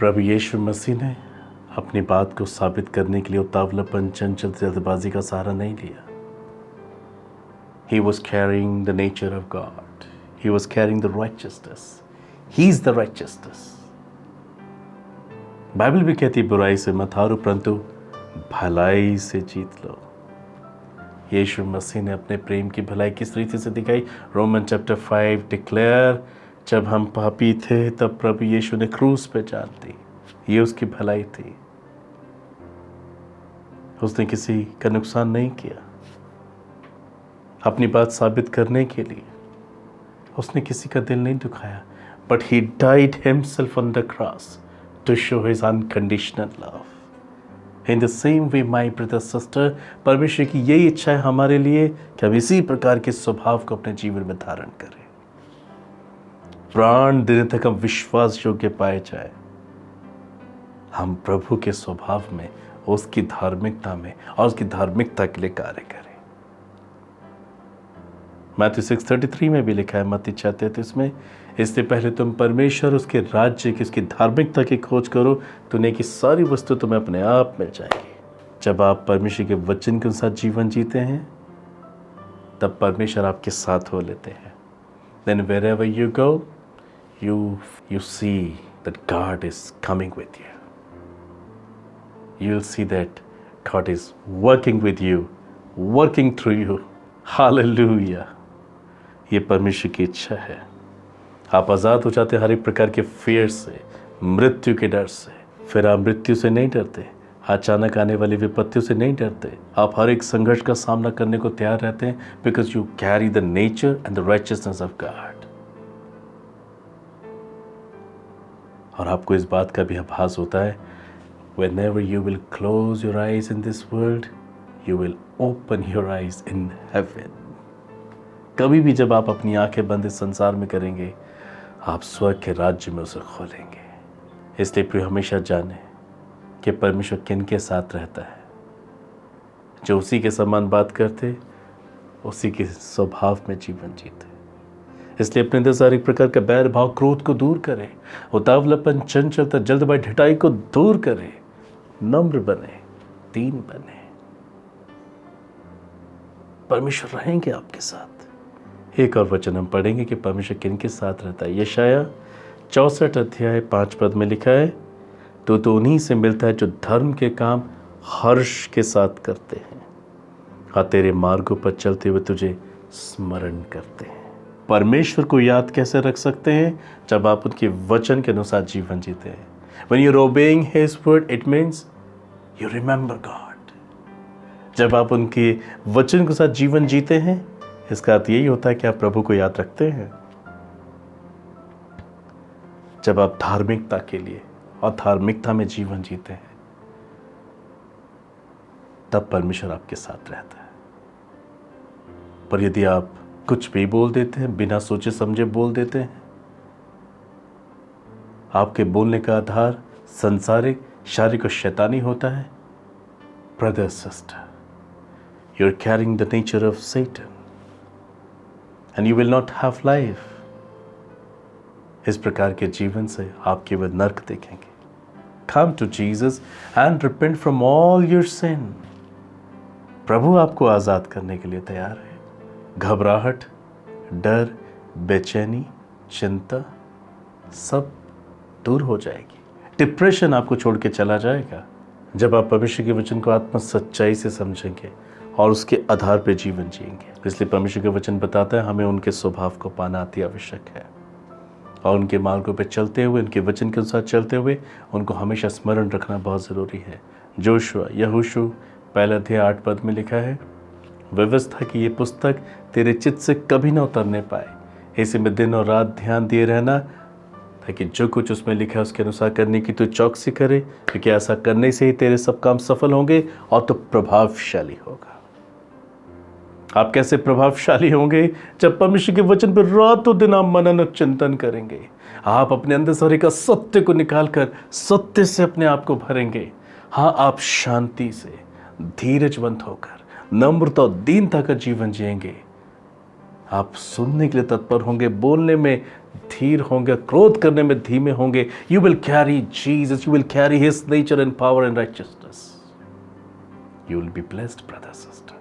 प्रभु यीशु मसीह ने अपनी बात को साबित करने के लिए उतावलापन, चंचल जल्दबाजी का सहारा नहीं लिया। He was carrying the nature of God. He was carrying the righteousness. He is the righteousness. Bible भी कहती बुराई से मत हारो परंतु भलाई से जीत लो। यीशु मसीह ने अपने प्रेम की भलाई किस रीति से दिखाई? रोमन चैप्टर 5 डिक्लेयर, जब हम पापी थे तब प्रभु यीशु ने क्रूस पे जान दी। ये उसकी भलाई थी। उसने किसी का नुकसान नहीं किया। अपनी बात साबित करने के लिए उसने किसी का दिल नहीं दुखाया, but he died himself on the cross to show his unconditional love. In the same way my brother sister, परमेश्वर की यही इच्छा है हमारे लिए कि हम इसी प्रकार के स्वभाव को अपने जीवन में धारण करें, प्राण देने तक हम विश्वास योग्य पाए जाए। हम प्रभु के स्वभाव में, उसकी धार्मिकता में और उसकी धार्मिकता के लिए कार्य करें। मैथ्यू 6:33 में भी लिखा है, मत्ती 6:33 में, इससे पहले तुम परमेश्वर, उसके राज्य की, उसकी धार्मिकता की खोज करो, तो उन्हें की सारी वस्तु तुम्हें अपने आप मिल जाएगी। जब आप परमेश्वर के वचन के अनुसार जीवन जीते हैं तब परमेश्वर आपके साथ हो लेते हैं। Then wherever you go, you see that God is coming with you. You'll see that God is working with you, working through you. Hallelujah. ये परमेश्वर की इच्छा है। आप आज़ाद हो जाते हर एक प्रकार के फियर से, मृत्यु के डर से। फिर आप मृत्यु से नहीं डरते, अचानक आने वाली विपत्तियों से नहीं डरते। आप हर एक संघर्ष का सामना करने को तैयार रहते हैं, because you carry the nature and the righteousness of God. और आपको इस बात का भी आभास होता है, whenever you will close your eyes in this world, you will open your eyes in heaven. कभी भी जब आप अपनी आंखें बंद इस संसार में करेंगे, आप स्वर्ग के राज्य में उसे खोलेंगे। इसलिए प्रिय, हमेशा जाने कि परमेश्वर किन के साथ रहता है। जो उसी के समान बात करते, उसी के स्वभाव में जीवन जीते। इसलिए अपने अंदर सारे प्रकार का बैर भाव, क्रोध को दूर करें, उतावलापन, चंचलता, जल्दबाजी, ढिठाई को दूर करें, नम्र बने, दीन बने। परमेश्वर रहेंगे आपके साथ। एक और वचन हम पढ़ेंगे कि परमेश्वर किन के साथ रहता है। यशाया 64:5 में लिखा है, तो उन्हीं से मिलता है जो धर्म के काम हर्ष के साथ करते हैं, हाँ तेरे मार्गों पर चलते हुए तुझे स्मरण करते हैं। परमेश्वर को याद कैसे रख सकते हैं? जब आप उनके वचन के अनुसार जीवन जीते हैं। When you're obeying His word, it means you remember God. जब आप उनके वचन के साथ जीवन जीते हैं, इसका अर्थ यही होता है कि आप प्रभु को याद रखते हैं। जब आप धार्मिकता के लिए और धार्मिकता में जीवन जीते हैं, तब परमेश्वर आपके साथ रहता है। पर यदि आप कुछ भी बोल देते हैं, बिना सोचे समझे बोल देते हैं, आपके बोलने का आधार सांसारिक, शारीरिक और शैतानी होता है, brother sister, you are carrying the nature of Satan and you will not have life. इस प्रकार के जीवन से आप केवल नर्क देखेंगे। Come to Jesus and repent from all your sin. प्रभु आपको आज़ाद करने के लिए तैयार है। घबराहट, डर, बेचैनी, चिंता सब दूर हो जाएगी। डिप्रेशन आपको छोड़ के चला जाएगा जब आप परमेश्वर के वचन को आत्मा सच्चाई से समझेंगे और उसके आधार पर जीवन जिएंगे। इसलिए परमेश्वर के वचन बताता है हमें उनके स्वभाव को पाना अति आवश्यक है और उनके मार्गों पर चलते हुए, उनके वचन के अनुसार चलते हुए उनको हमेशा स्मरण रखना बहुत ज़रूरी है। जोशुआ यहोशू 1:8 में लिखा है, व्यवस्था की ये पुस्तक तेरे चित्त से कभी ना उतरने पाए, इसी में दिन और रात ध्यान दिए रहना, ताकि जो कुछ उसमें लिखा है उसके अनुसार करने की तू चौकसी करे, क्योंकि ऐसा करने से ही तेरे सब काम सफल होंगे और तो प्रभावशाली होगा। आप कैसे प्रभावशाली होंगे? जब परमेश्वर के वचन पर रातों दिन आप मनन और चिंतन करेंगे। आप अपने अंदर सारे का सत्य को निकालकर सत्य से अपने आप को भरेंगे। हाँ, आप शांति से, धीरजवंत होकर, नम्रता और दीनता का जीवन जिएंगे। आप सुनने के लिए तत्पर होंगे, बोलने में धीर होंगे, क्रोध करने में धीमे होंगे. You will carry Jesus, you will carry his nature and power and righteousness. You will be blessed, brother, sister.